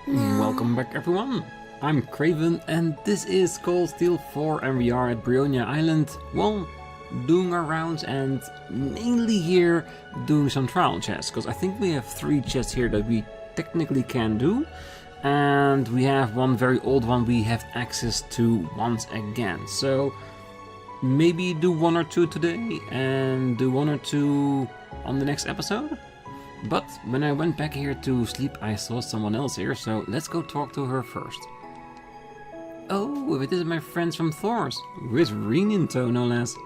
Welcome back everyone, I'm Craven and this is Cold Steel 4 and we are at Brionia Island, well, doing our rounds and mainly here doing some trial chests, because I think we have 3 chests here that we technically can do, and we have one very old one we have access to once again, so maybe do 1 or 2 today and do 1 or 2 on the next episode. But when I went back here to sleep, I saw someone else here, so let's go talk to her first. Oh, this is my friends from Thor's, with Rean in tow, no less.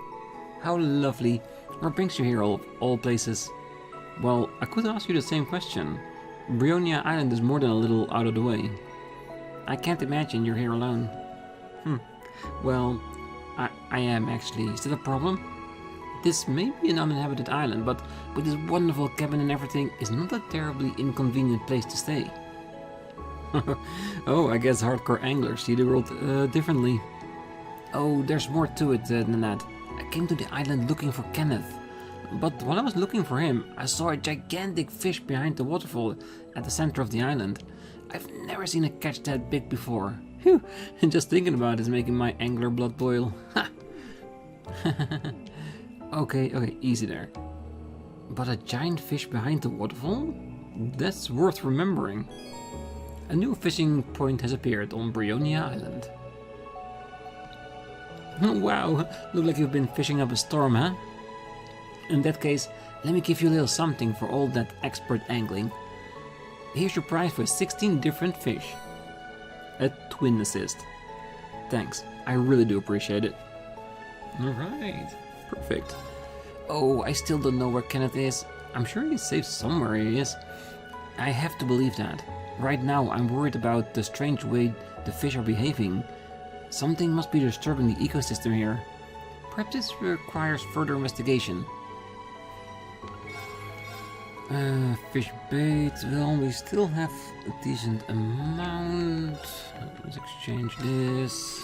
How lovely. What brings you here, all places? Well, I could ask you the same question. Brionia Island is more than a little out of the way. I can't imagine you're here alone. Well, I am actually. Is that a problem? This may be an uninhabited island, but with this wonderful cabin and everything, is not a terribly inconvenient place to stay. Oh, I guess hardcore anglers see the world differently. Oh, there's more to it than that. I came to the island looking for Kenneth, but while I was looking for him, I saw a gigantic fish behind the waterfall at the center of the island. I've never seen a catch that big before. Phew, and just thinking about it is making my angler blood boil. Ha! Okay, easy there. But a giant fish behind the waterfall? That's worth remembering. A new fishing point has appeared on Brionia Island. Wow, look like you've been fishing up a storm, huh? In that case, let me give you a little something for all that expert angling. Here's your prize for 16 different fish. A twin assist. Thanks, I really do appreciate it. Alright. Perfect. Oh, I still don't know where Kenneth is. I'm sure he's safe somewhere he is. I have to believe that. Right now I'm worried about the strange way the fish are behaving. Something must be disturbing the ecosystem here. Perhaps this requires further investigation. Fish bait. Well, we still have a decent amount. Let's exchange this.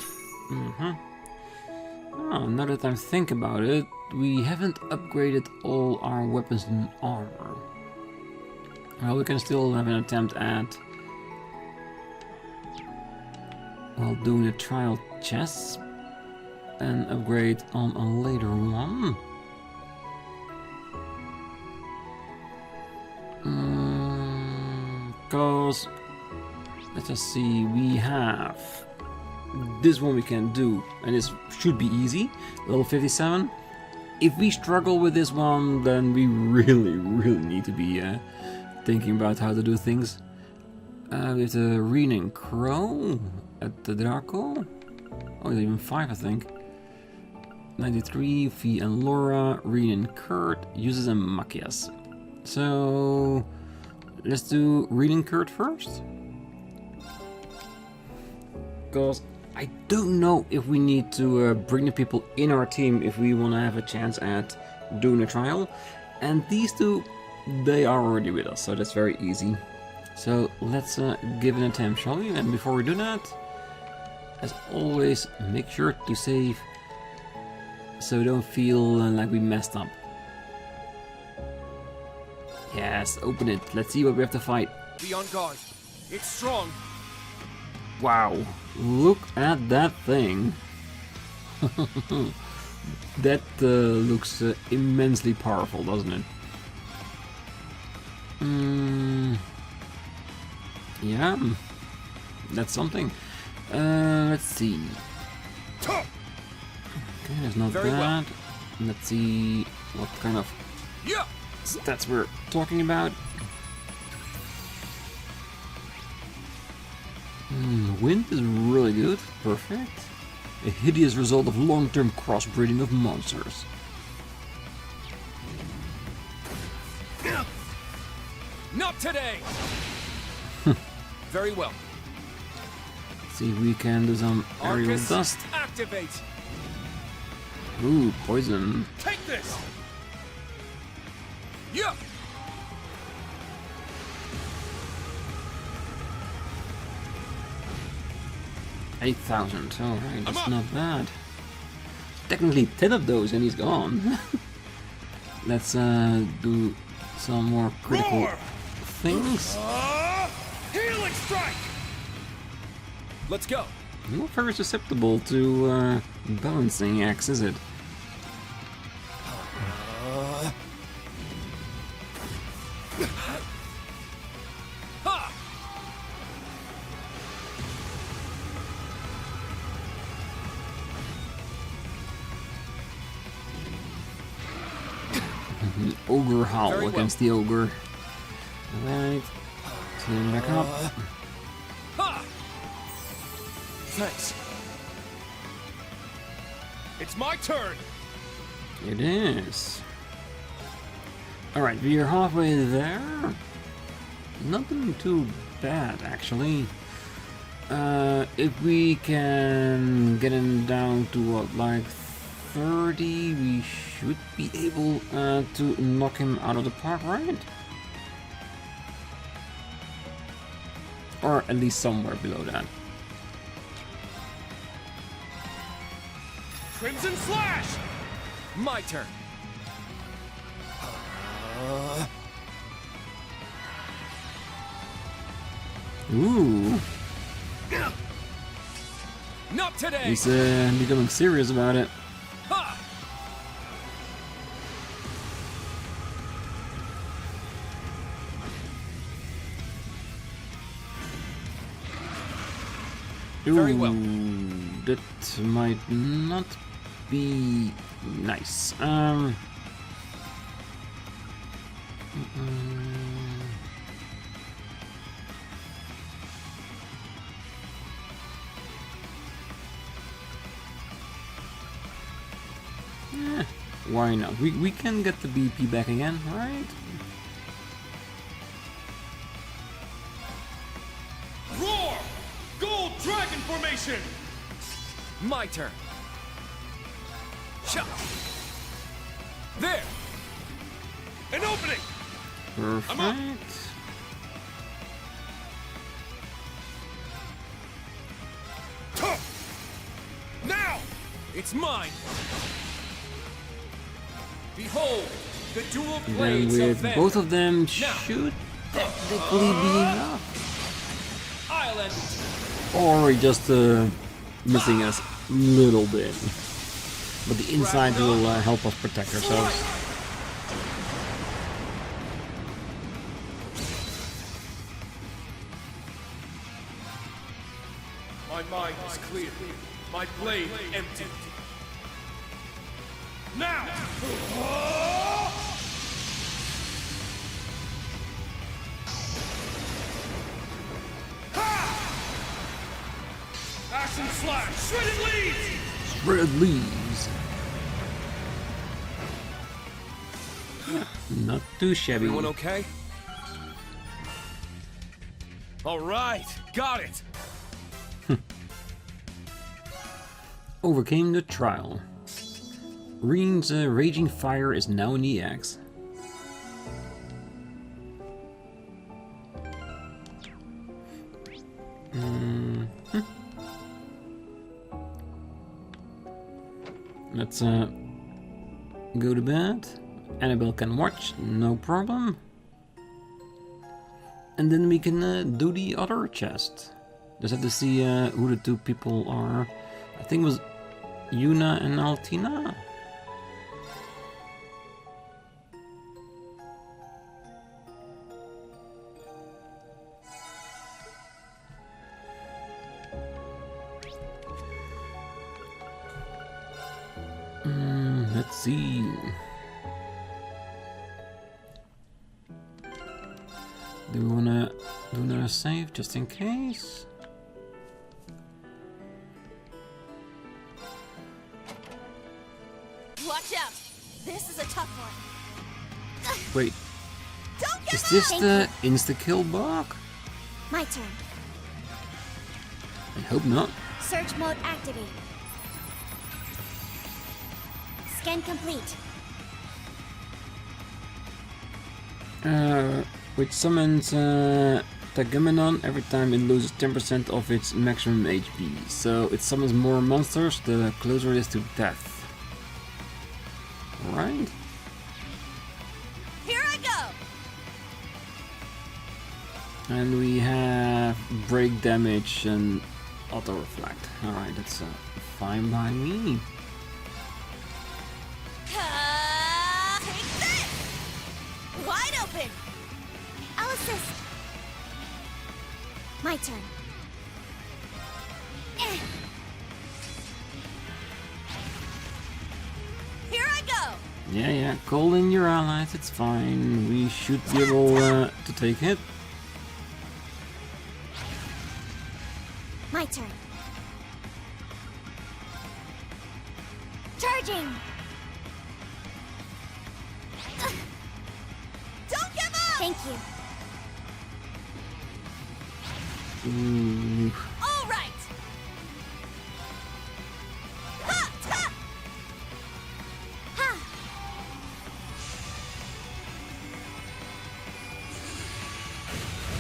Oh, now that I think about it, we haven't upgraded all our weapons and armor. Well, we can still have an attempt at doing the trial chests and upgrade on a later one. Because let's just see, we have this one we can do, and this should be easy. Level 57. If we struggle with this one, then we really need to be thinking about how to do things. We have the Rean and Crow at the Draco. Oh, there's even 5, I think. 93, Fee and Laura, Rean and Kurt, Uses and Machias. So let's do Rean and Kurt first. Because I don't know if we need to bring the people in our team if we want to have a chance at doing a trial. And these two, they are already with us, so that's very easy. So let's give an attempt, shall we? And before we do that, as always, make sure to save so we don't feel like we messed up. Yes, open it. Let's see what we have to fight. Be on guard. It's strong. Wow, look at that thing. That looks immensely powerful, doesn't it? Yeah, that's something. Let's see. Okay, there's not Very that. well. Let's see what kind of stats we're talking about. Wind is really good. Perfect. A hideous result of long-term crossbreeding of monsters. Not today. Very well. See if we can do some aerial Arcus, dust. activate. Ooh, poison. Take this. Yeah. 8,000. Alright, that's not bad. Technically 10 of those and he's gone. Let's do some more critical things. Healing strike. Let's go. Not very susceptible to balancing acts, is it? Ha! Ogre howl Very well. against the ogre. Alright. Turn back up. Ha! Thanks. It's my turn. It is. Alright, we are halfway there. Nothing too bad, actually. If we can get him down to what, like 30, we should be able to knock him out of the park, right? Or at least somewhere below that. Crimson Slash! My turn. Ooh, Not today! he's becoming serious about it. Ha! Very well. That might not be nice. Why not? We can get the BP back again, right? Roar! Gold Dragon Formation! My turn. Shot. There! An opening! Perfect. Tuh! Now! It's mine! Behold, the dual Then blades of with Venom. both of them Now. should technically be enough. I'll end it. Or just missing us a little bit. But the inside will help us protect ourselves. My mind is clear. My blade empty. Now! Action slash! Shredded leaves! Shredded leaves. Not too shabby. Everyone okay? All right, got it. Overcame the trial. Rean's raging fire is now in the axe. Let's go to bed. Annabelle can watch, no problem. And then we can do the other chest. Just have to see who the two people are. I think it was Yuna and Altina. Let's see. Do we wanna do another save just in case? Watch out! This is a tough one. Wait, Don't give is up! this the insta-kill bug? My turn. I hope not. Search mode activate. Scan complete. Which summons Tegumenon every time it loses 10% of its maximum HP. So it summons more monsters the closer it is to death. Right? Here I go! And we have break damage and auto-reflect. Alright, that's fine by me. Take this! Wide open! I'll assist. My turn. Here I go! Yeah, call in your allies, it's fine. We should be able to take it. My turn. Charging! Don't give up! Thank you. Ooh. All right! Ha! Ha! Ha!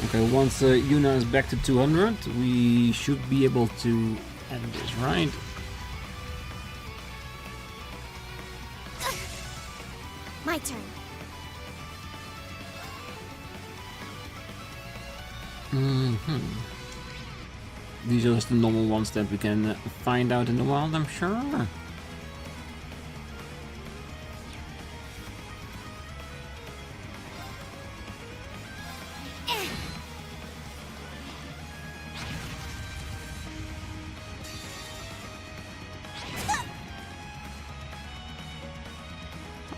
Okay, once Yuna is back to 200, we should be able to end this, right? My turn. These are just the normal ones that we can find out in the wild, I'm sure.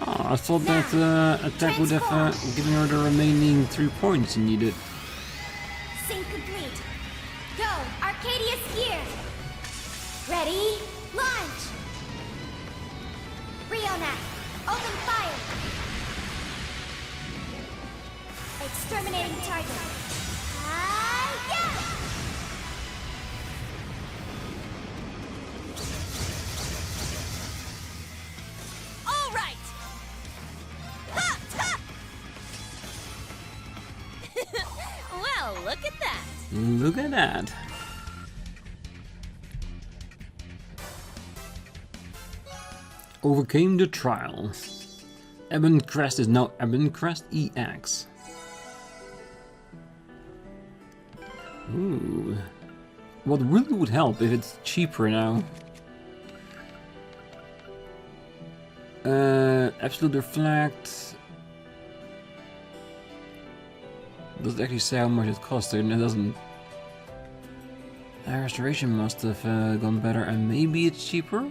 Oh, I thought that attack would have given her the remaining 3 points she needed. Sync complete. Go, Arcadius here. Ready, launch. Riona, open fire. Exterminating target. Yeah! All right. Ha! Ha! Well, look at that. Look at that. Overcame the trial. Ebon Crest is now Ebon Crest EX. Ooh. What really would help if it's cheaper now. Absolute Reflect. Does it actually say how much it cost? And it doesn't. Restoration must have gone better, and maybe it's cheaper?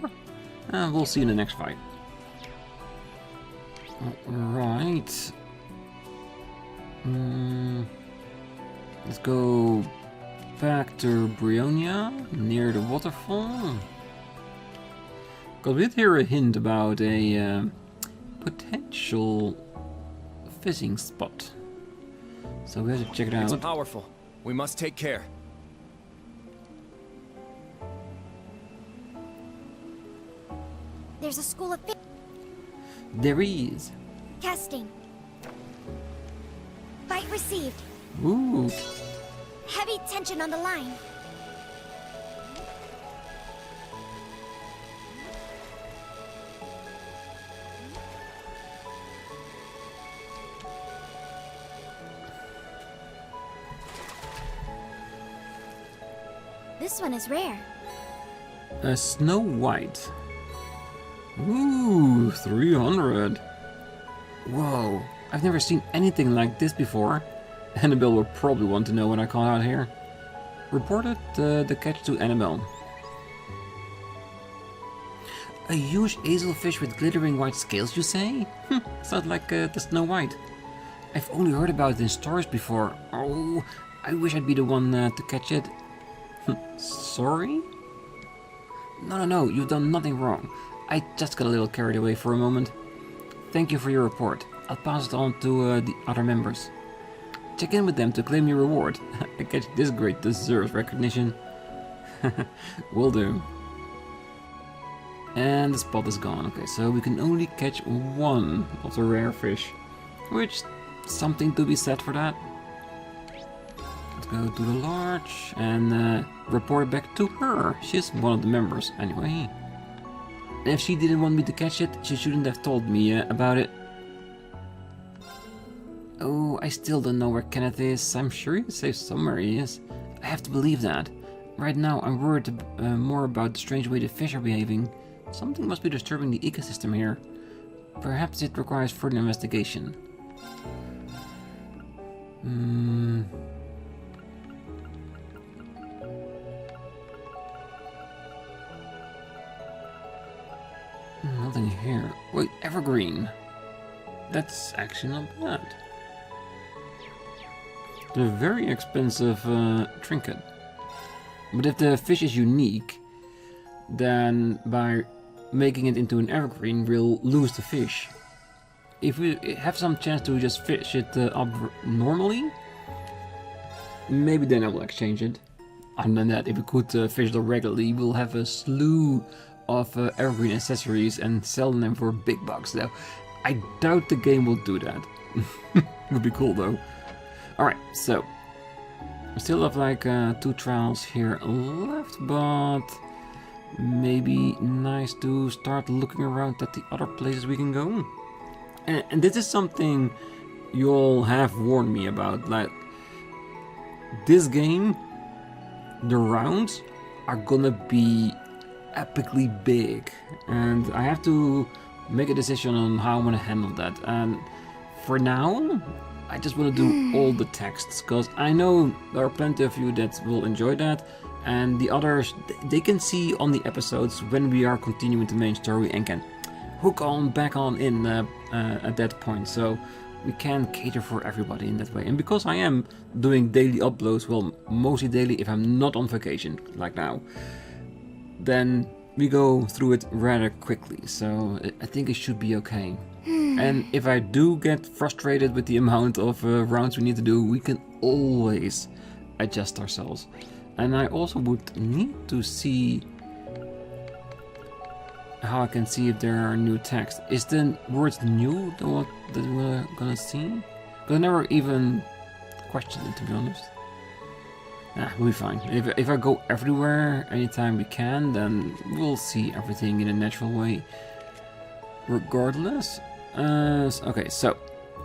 We'll see in the next fight. Alright. Let's go back to Brionia, near the waterfall. Because we did hear a hint about a potential fishing spot. So we have to check it out. It's powerful. We must take care. There's a school of There is. casting. Bite received. Ooh. Heavy tension on the line. This one is rare. A Snow White. Ooh, 300. Whoa, I've never seen anything like this before. Annabelle will probably want to know when I call out here. Reported the catch to Annabelle. A huge hazelfish with glittering white scales, you say? Sounds like the Snow White. I've only heard about it in stories before. Oh, I wish I'd be the one to catch it. Sorry? No, you've done nothing wrong. I just got a little carried away for a moment. Thank you for your report. I'll pass it on to the other members. Check in with them to claim your reward. A catch this great deserves recognition. Will do. And the spot is gone. Okay, so we can only catch one of the rare fish. Which, something to be said for that. Let's go to the lodge and report back to her. She's one of the members, anyway. And if she didn't want me to catch it, she shouldn't have told me about it. Oh, I still don't know where Kenneth is. I'm sure he's safe somewhere he is. I have to believe that. Right now, I'm worried more about the strange way the fish are behaving. Something must be disturbing the ecosystem here. Perhaps it requires further investigation. Nothing here. Wait, evergreen. That's actually not bad. A very expensive trinket. But if the fish is unique, then by making it into an evergreen, we'll lose the fish. If we have some chance to just fish it up normally, maybe then I will exchange it. Other than that, if we could fish it regularly, we'll have a slew of evergreen accessories and sell them for big bucks. Though I doubt the game will do that. Would be cool though. Alright, so we still have like 2 trials here left, but maybe nice to start looking around at the other places we can go. And this is something you all have warned me about. Like, this game, the rounds are gonna be epically big, and I have to make a decision on how I'm gonna handle that. And for now, I just want to do all the texts, because I know there are plenty of you that will enjoy that, and the others, they can see on the episodes when we are continuing the main story and can hook on back on in at that point. So we can cater for everybody in that way. And because I am doing daily uploads, well, mostly daily if I'm not on vacation like now, then we go through it rather quickly. So I think it should be okay. And if I do get frustrated with the amount of rounds we need to do, we can always adjust ourselves. And I also would need to see how I can see if there are new text. Is the words new that we're gonna see? Because I never even questioned it, to be honest. We'll be fine. If I go everywhere anytime we can, then we'll see everything in a natural way regardless. Okay, so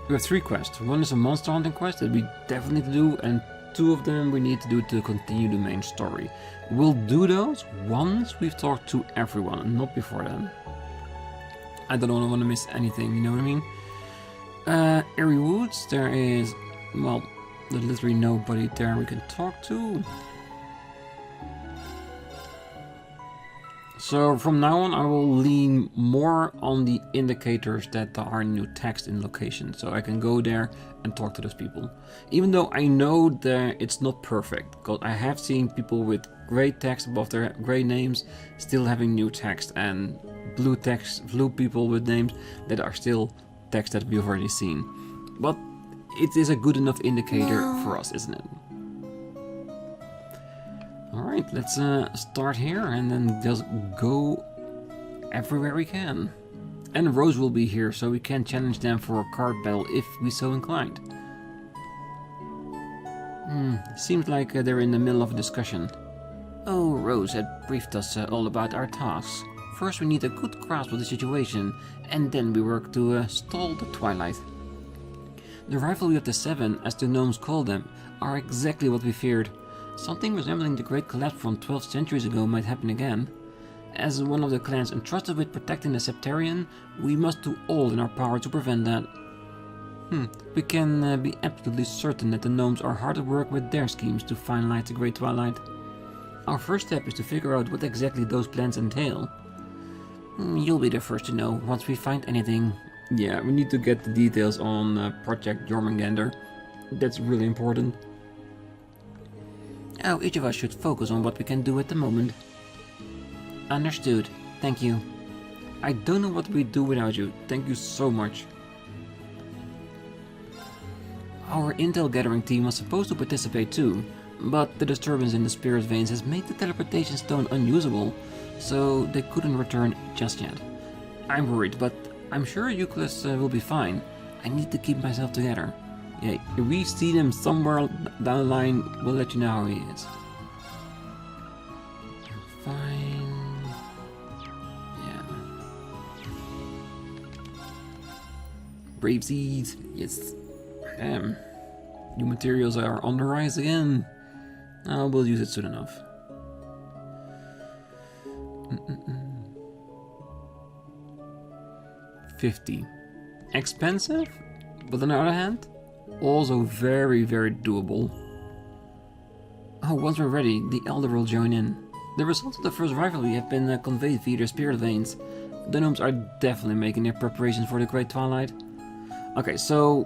we have 3 quests. One is a monster hunting quest that we definitely need to do, and 2 of them we need to do to continue the main story. We'll do those once we've talked to everyone, and not before then. I don't want to miss anything, you know what I mean? Airy Woods, there is, well, there's literally nobody there we can talk to. So from now on I will lean more on the indicators that there are new text in location, so I can go there and talk to those people. Even though I know that it's not perfect, because I have seen people with grey text above their grey names still having new text, and blue text, blue people with names that are still text that we've already seen. But it is a good enough indicator for us, isn't it? Alright, let's start here and then just go everywhere we can. And Rose will be here, so we can challenge them for a card battle if we so inclined. Seems like they're in the middle of a discussion. Oh, Rose had briefed us all about our tasks. First we need a good grasp of the situation, and then we work to stall the Twilight. The rivalry of the Seven, as the gnomes call them, are exactly what we feared. Something resembling the great collapse from 12 centuries ago might happen again. As one of the clans entrusted with protecting the Septarian, we must do all in our power to prevent that. We can be absolutely certain that the gnomes are hard at work with their schemes to finalize the Great Twilight. Our first step is to figure out what exactly those plans entail. You'll be the first to know once we find anything. Yeah, we need to get the details on Project Jormungandr. That's really important. Oh, each of us should focus on what we can do at the moment. Understood. Thank you. I don't know what we'd do without you. Thank you so much. Our intel gathering team was supposed to participate too, but the disturbance in the spirit veins has made the teleportation stone unusable, so they couldn't return just yet. I'm worried, but I'm sure Euclid will be fine. I need to keep myself together. Yeah, if we see them somewhere down the line, we'll let you know how he is. Fine. Yeah. Brave seeds. Yes. New materials are on the rise again. We'll use it soon enough. $50. Expensive, but on the other hand, also very, very doable. Oh, once we're ready, the Elder will join in. The results of the first rivalry have been conveyed via their spirit veins. The gnomes are definitely making their preparations for the Great Twilight. Okay, so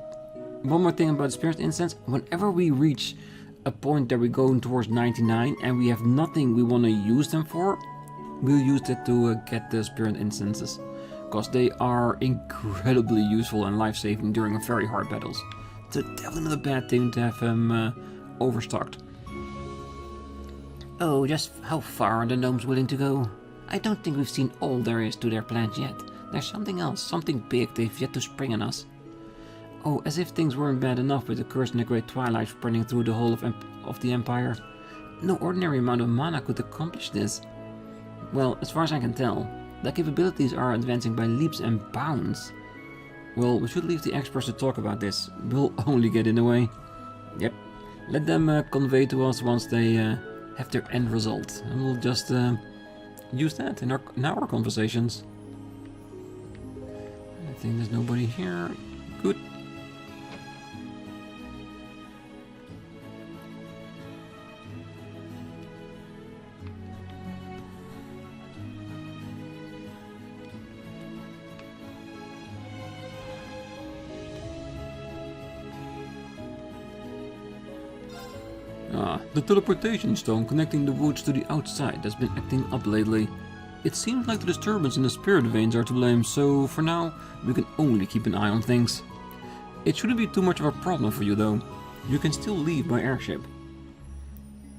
one more thing about Spirit Incense. Whenever we reach a point that we're going towards 99 and we have nothing we want to use them for, we'll use that to get the Spirit Incenses. Because they are incredibly useful and life-saving during very hard battles. So definitely not a bad thing to have them overstocked. Oh, just how far are the gnomes willing to go? I don't think we've seen all there is to their plans yet. There's something else, something big they've yet to spring on us. Oh, as if things weren't bad enough with the curse and the Great Twilight spreading through the whole of the Empire. No ordinary amount of mana could accomplish this. Well, as far as I can tell, their capabilities are advancing by leaps and bounds. Well, we should leave the experts to talk about this. We'll only get in the way. Yep. Let them convey to us once they have their end result. And we'll just use that in our conversations. I think there's nobody here. Good. The teleportation stone connecting the woods to the outside has been acting up lately. It seems like the disturbance in the spirit veins are to blame, so for now we can only keep an eye on things. It shouldn't be too much of a problem for you though. You can still leave by airship.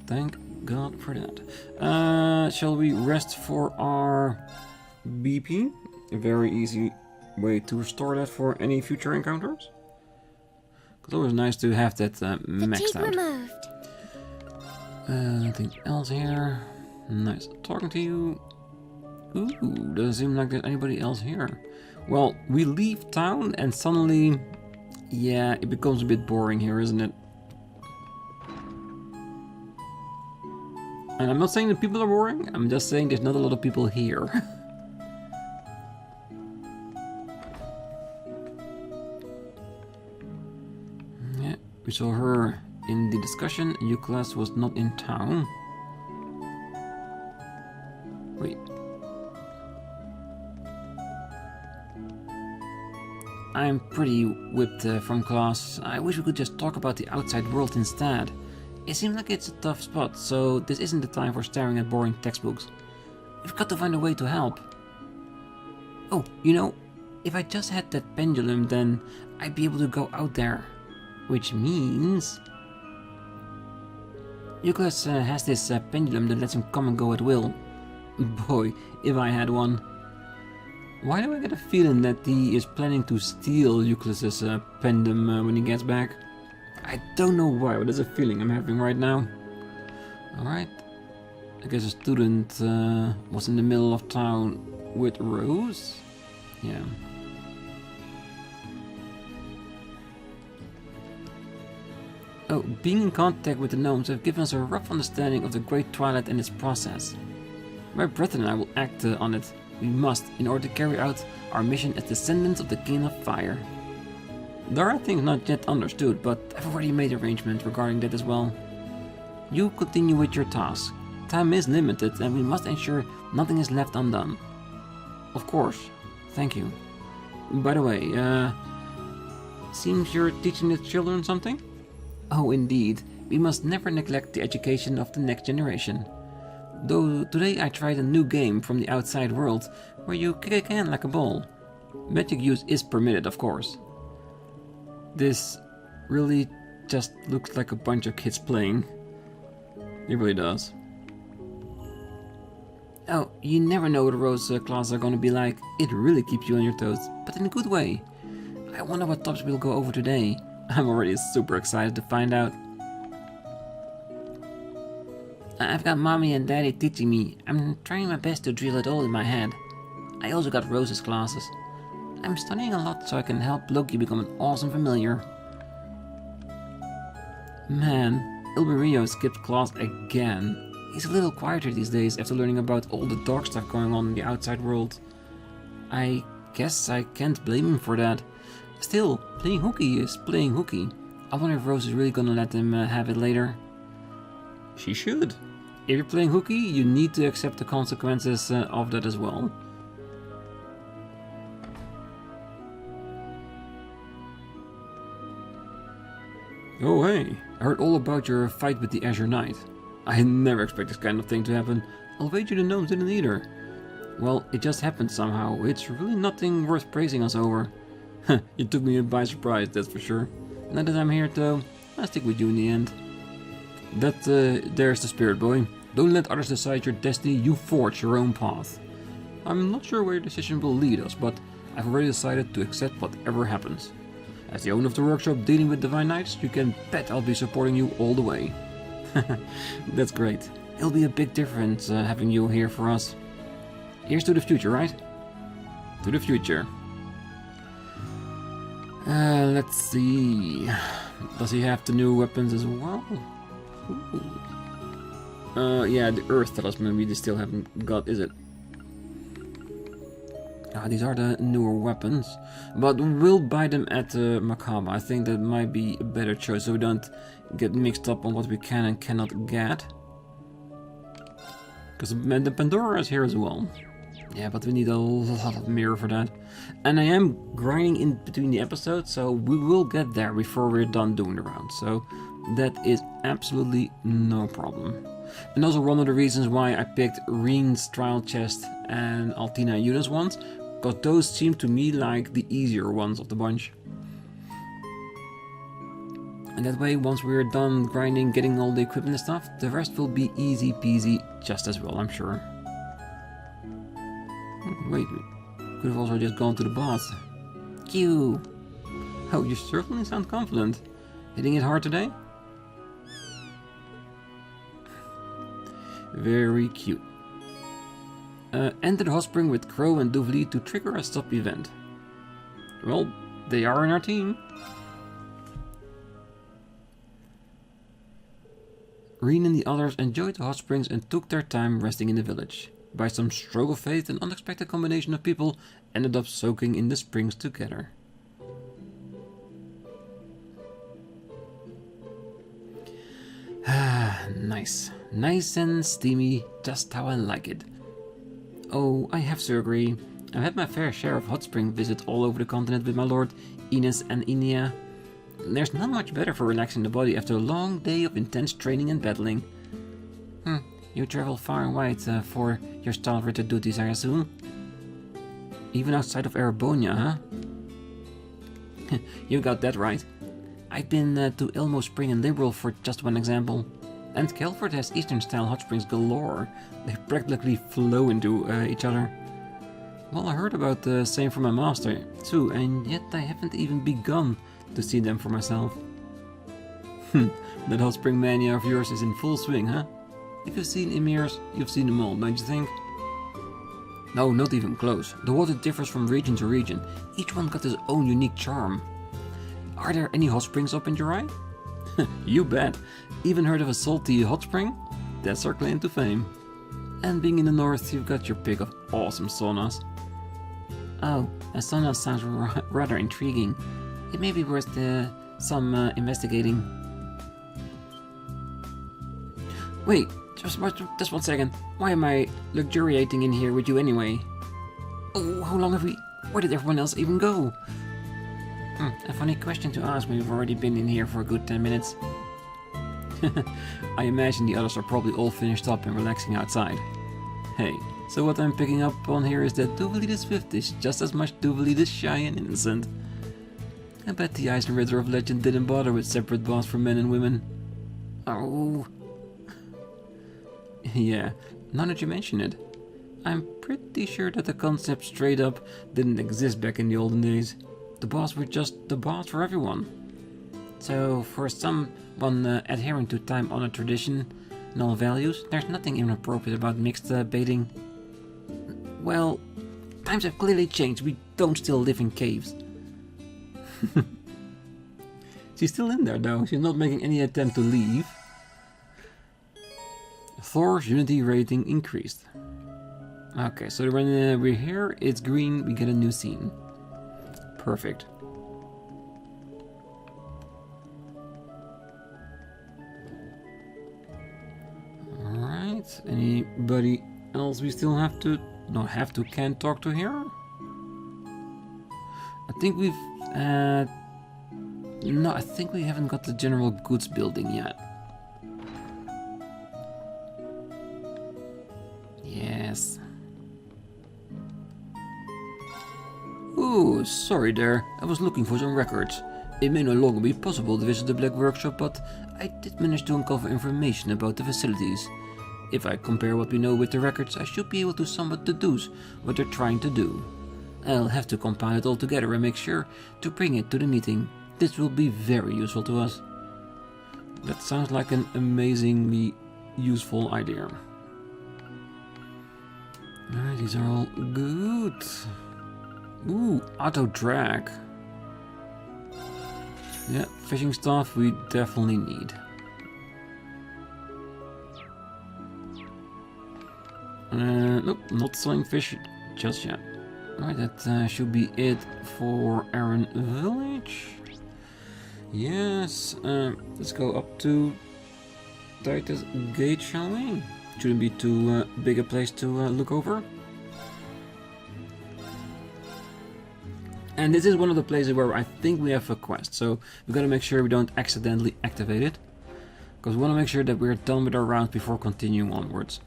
Thank God for that. Shall we rest for our BP? A very easy way to restore that for any future encounters. It's always nice to have that maxed out. Removed. Anything else here? Nice talking to you. Ooh, doesn't seem like there's anybody else here. Well, we leave town and suddenly, yeah, it becomes a bit boring here, isn't it? And I'm not saying that people are boring, I'm just saying there's not a lot of people here. Yeah, we saw her in the discussion. Class was not in town. Wait. I'm pretty whipped from class. I wish we could just talk about the outside world instead. It seems like it's a tough spot, so this isn't the time for staring at boring textbooks. We've got to find a way to help. Oh, you know, if I just had that pendulum, then I'd be able to go out there. Which means... Euclid has this pendulum that lets him come and go at will. Boy, if I had one. Why do I get a feeling that he is planning to steal Euclid's pendulum when he gets back? I don't know why, but there's a feeling I'm having right now. Alright. I guess a student was in the middle of town with Rose? Yeah. Oh, being in contact with the gnomes have given us a rough understanding of the Great Twilight and its process. My brethren and I will act on it. We must, in order to carry out our mission as descendants of the King of Fire. There are things not yet understood, but I've already made arrangements regarding that as well. You continue with your task. Time is limited and we must ensure nothing is left undone. Of course. Thank you. By the way, seems you're teaching the children something? Oh, indeed. We must never neglect the education of the next generation. Though today I tried a new game from the outside world, where you kick a can like a ball. Magic use is permitted, of course. This really just looks like a bunch of kids playing. It really does. Oh, you never know what Rose classes are going to be like. It really keeps you on your toes, but in a good way. I wonder what topics we'll go over today. I'm already super excited to find out. I've got mommy and daddy teaching me. I'm trying my best to drill it all in my head. I also got Rose's classes. I'm studying a lot so I can help Loki become an awesome familiar. Man, Ilberio skipped class again. He's a little quieter these days after learning about all the dark stuff going on in the outside world. I guess I can't blame him for that. Still, playing hooky is playing hooky. I wonder if Rose is really gonna let him have it later. She should. If you're playing hooky, you need to accept the consequences of that as well. Oh hey, I heard all about your fight with the Azure Knight. I never expect this kind of thing to happen. I'll wager the gnomes didn't either. Well, it just happened somehow. It's really nothing worth praising us over. You took me by surprise, that's for sure. Now that I'm here though, I'll stick with you in the end. There's the spirit, boy. Don't let others decide your destiny, you forge your own path. I'm not sure where your decision will lead us, but I've already decided to accept whatever happens. As the owner of the workshop dealing with Divine Knights, you can bet I'll be supporting you all the way. That's great. It'll be a big difference having you here for us. Here's to the future, right? To the future. Let's see. Does he have the new weapons as well? Yeah, the Earth Talisman we still haven't got, is it? These are the newer weapons, but we'll buy them at Macabre. I think that might be a better choice, so we don't get mixed up on what we can and cannot get. Because the Pandora is here as well. Yeah, but we need a lot of mirror for that. And I am grinding in between the episodes, so we will get there before we're done doing the round. So that is absolutely no problem. And also one of the reasons why I picked Rean's Trial Chest and Altina and Eunice ones, because those seem to me like the easier ones of the bunch. And that way, once we're done grinding, getting all the equipment and stuff, the rest will be easy peasy just as well, I'm sure. Wait, could have also just gone to the boss. Q. Oh, you certainly sound confident. Hitting it hard today? Very cute. Enter the hot spring with Crow and Duvali to trigger a stop event. Well, they are in our team. Rean and the others enjoyed the hot springs and took their time resting in the village. By some stroke of fate, an unexpected combination of people ended up soaking in the springs together. Nice. Nice and steamy, just how I like it. Oh, I have to agree. I've had my fair share of hot spring visits all over the continent with my lord, Ines and Inia. There's not much better for relaxing the body after a long day of intense training and battling. You travel far and wide for your Stalritter duties, I assume? Even outside of Erebonia, huh? You got that right. I've been to Elmo Spring and Liberal for just one example. And Kelford has Eastern-style hot springs galore. They practically flow into each other. Well, I heard about the same from my master, too, and yet I haven't even begun to see them for myself. That hot spring mania of yours is in full swing, huh? If you've seen Emirs, you've seen them all, don't you think? No, not even close. The water differs from region to region. Each one got its own unique charm. Are there any hot springs up in Jirai? You bet. Even heard of a salty hot spring? That's our claim to fame. And being in the north, you've got your pick of awesome saunas. Oh, a sauna sounds rather intriguing. It may be worth some investigating. Wait, just 1 second. Why am I luxuriating in here with you anyway? Oh, how long have we... Where did everyone else even go? A funny question to ask when we've already been in here for a good 10 minutes. I imagine the others are probably all finished up and relaxing outside. Hey, so what I'm picking up on here is that Duvali the Swift is just as much Duvali the Shy and Innocent. I bet the Eisen Ritter of Legend didn't bother with separate bonds for men and women. Oh... Yeah, now that you mention it, I'm pretty sure that the concept straight up didn't exist back in the olden days. The boss were just the boss for everyone. So for someone adhering to time-honored tradition and all values, there's nothing inappropriate about mixed baiting. Well, times have clearly changed. We don't still live in caves. She's still in there though. She's not making any attempt to leave. Thor's unity rating increased. Okay, so when we're here, it's green, we get a new scene. Perfect. Alright, anybody else we still have to... can't talk to here? I think we've... no, I think we haven't got the general goods building yet. Yes. Ooh, sorry there. I was looking for some records. It may no longer be possible to visit the Black Workshop, but I did manage to uncover information about the facilities. If I compare what we know with the records, I should be able to somewhat deduce what they're trying to do. I'll have to compile it all together and make sure to bring it to the meeting. This will be very useful to us. That sounds like an amazingly useful idea. Alright, these are all good. Ooh, auto drag. Yeah, fishing stuff we definitely need. Nope, not selling fish just yet. Alright, that should be it for Aaron Village. Yes, let's go up to Titus Gate, shall we? Shouldn't be too big a place to look over. And this is one of the places where I think we have a quest, so we gotta make sure we don't accidentally activate it. Because we want to make sure that we're done with our rounds before continuing onwards.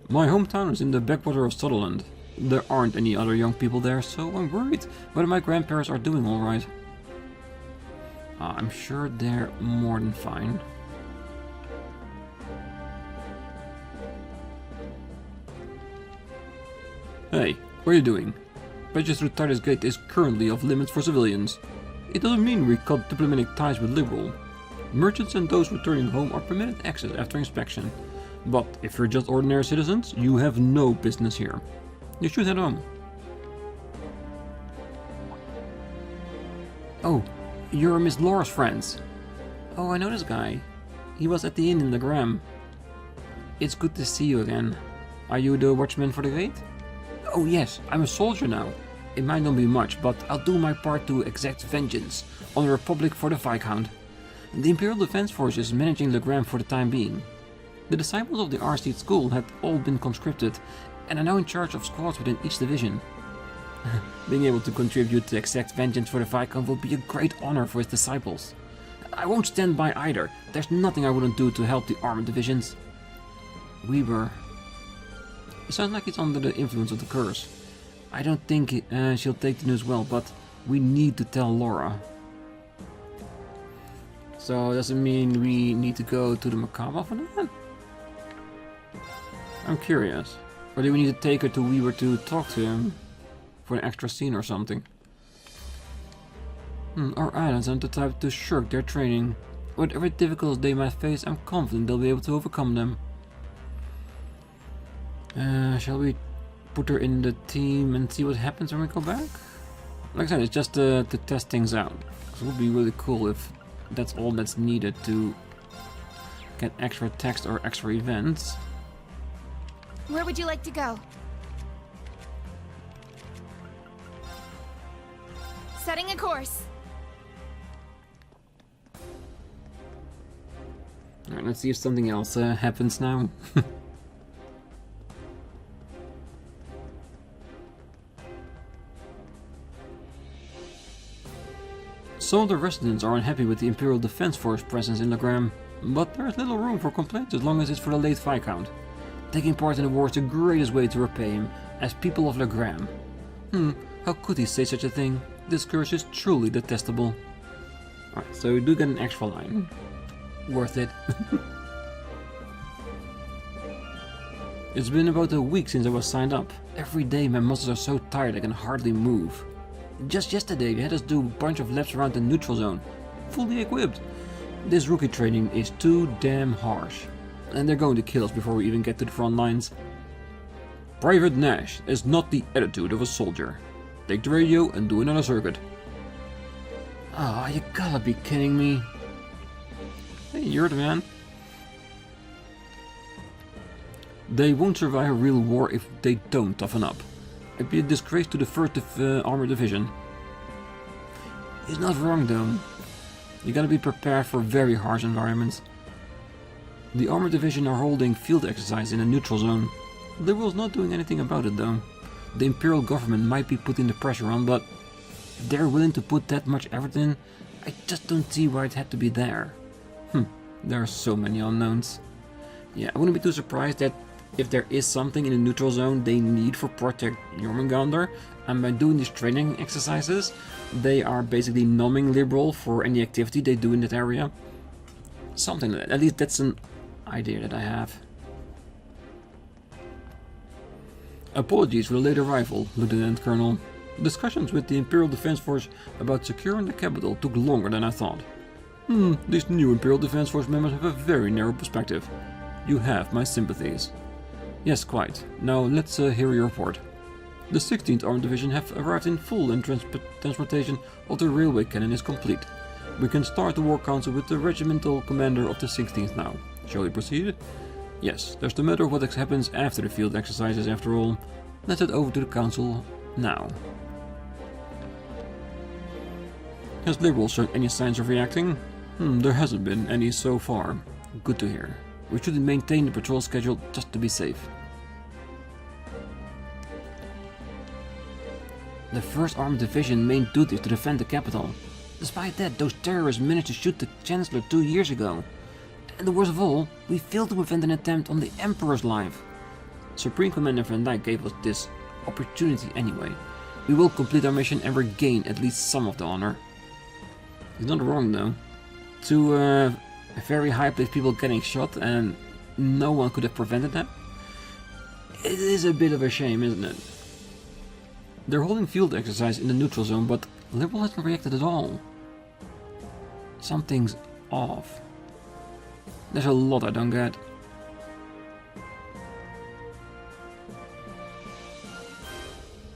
My hometown is in the backwater of Sutherland. There aren't any other young people there, so I'm worried whether my grandparents are doing alright. I'm sure they're more than fine. Hey, what are you doing? Passage through Titus Gate is currently off limits for civilians. It doesn't mean we cut diplomatic ties with Liberal. Merchants and those returning home are permitted access after inspection. But if you're just ordinary citizens, you have no business here. You should head home. Oh, you're Miss Laura's friends. Oh, I know this guy. He was at the inn in the Gram. It's good to see you again. Are you the watchman for the gate? Oh yes, I'm a soldier now. It might not be much, but I'll do my part to exact vengeance on the Republic for the Viscount. The Imperial Defense Force is managing the Gram for the time being. The disciples of the R-Seed School had all been conscripted and are now in charge of squads within each division. Being able to contribute to exact vengeance for the Viscount will be a great honor for his disciples. I won't stand by either. There's nothing I wouldn't do to help the armored divisions. Weber. It sounds like it's under the influence of the curse. I don't think she'll take the news well, but we need to tell Laura. So does it mean we need to go to the Macabre for that? I'm curious. Or do we need to take her to Weber to talk to him? For an extra scene or something? Our islands aren't the type to shirk their training. Whatever difficulties they might face, I'm confident they'll be able to overcome them. Shall we put her in the team and see what happens when we go back? Like I said, it's just to test things out. It would be really cool if that's all that's needed to get extra text or extra events. Where would you like to go? Setting a course. Alright, let's see if something else happens now. Some of the residents are unhappy with the Imperial Defense Force presence in the Gram, but there is little room for complaints as long as it's for the late Viscount. Taking part in the war is the greatest way to repay him, as people of the Gram. How could he say such a thing? This curse is truly detestable. Alright, so we do get an extra line. Worth it. It's been about a week since I was signed up. Every day my muscles are so tired I can hardly move. Just yesterday we had us do a bunch of laps around the neutral zone, fully equipped. This rookie training is too damn harsh, and they're going to kill us before we even get to the front lines. Private Nash is not the attitude of a soldier. Take the radio and do another circuit. Ah, you gotta be kidding me. Hey, you're the man. They won't survive a real war if they don't toughen up. It'd be a disgrace to the 1st Armored Division. He's not wrong though. You gotta be prepared for very harsh environments. The Armored Division are holding field exercise in a neutral zone. Liberals not doing anything about it though. The Imperial government might be putting the pressure on, but if they're willing to put that much effort in, I just don't see why it had to be there. There are so many unknowns. Yeah, I wouldn't be too surprised that if there is something in the neutral zone they need for Project Jormungandr, and by doing these training exercises, they are basically numbing Liberal for any activity they do in that area. Something like that. At least that's an idea that I have. Apologies for the late arrival, Lieutenant Colonel. Discussions with the Imperial Defense Force about securing the capital took longer than I thought. These new Imperial Defense Force members have a very narrow perspective. You have my sympathies. Yes, quite. Now let's hear your report. The 16th Armored Division have arrived in full and transportation of the railway cannon is complete. We can start the war council with the regimental commander of the 16th now. Shall we proceed? Yes, there's the matter of what happens after the field exercises after all. Let's head over to the council now. Has Liberal shown any signs of reacting? There hasn't been any so far. Good to hear. We should maintain the patrol schedule just to be safe. The 1st Armored Division main duty is to defend the capital. Despite that, those terrorists managed to shoot the Chancellor 2 years ago. And the worst of all, we failed to prevent an attempt on the Emperor's life. Supreme Commander Van Dyke gave us this opportunity anyway. We will complete our mission and regain at least some of the honor. He's not wrong though. Two very high-placed people getting shot and no one could have prevented that? It is a bit of a shame, isn't it? They're holding field exercise in the neutral zone, but Liberal hasn't reacted at all. Something's off. There's a lot I don't get.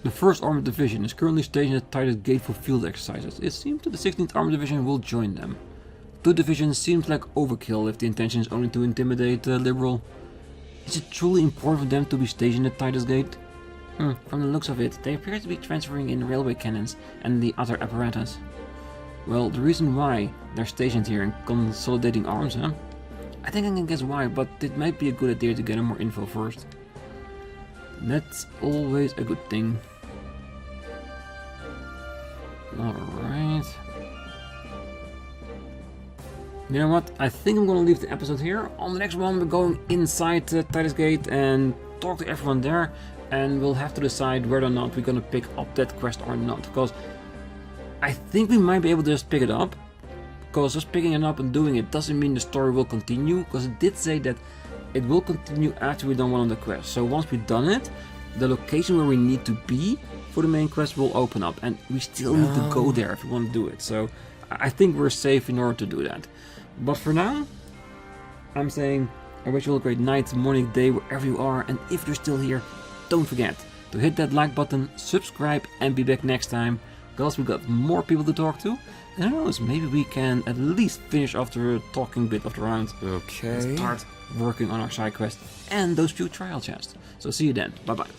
The 1st Armored Division is currently stationed at Titus Gate for field exercises. It seems that the 16th Armored Division will join them. 2 divisions seems like overkill if the intention is only to intimidate Liberal. Is it truly important for them to be stationed at Titus Gate? From the looks of it, they appear to be transferring in railway cannons and the other apparatus. Well, the reason why they're stationed here and consolidating arms, huh? I think I can guess why, but it might be a good idea to get more info first. That's always a good thing. Alright. You know what? I think I'm gonna leave the episode here. On the next one, we're going inside Titus Gate and talk to everyone there. And we'll have to decide whether or not we're gonna pick up that quest or not. Because I think we might be able to just pick it up. Because just picking it up and doing it doesn't mean the story will continue. Because it did say that it will continue after we've done one of the quests. So once we've done it, the location where we need to be for the main quest will open up. And we still need to go there if we want to do it. So I think we're safe in order to do that. But for now, I'm saying I wish you all a great night, morning, day, wherever you are. And if you're still here, don't forget to hit that like button, subscribe, and be back next time. Because we got more people to talk to. And who knows, maybe we can at least finish off the talking bit of the round. Okay. And start working on our side quest and those few trial chests. So see you then. Bye bye.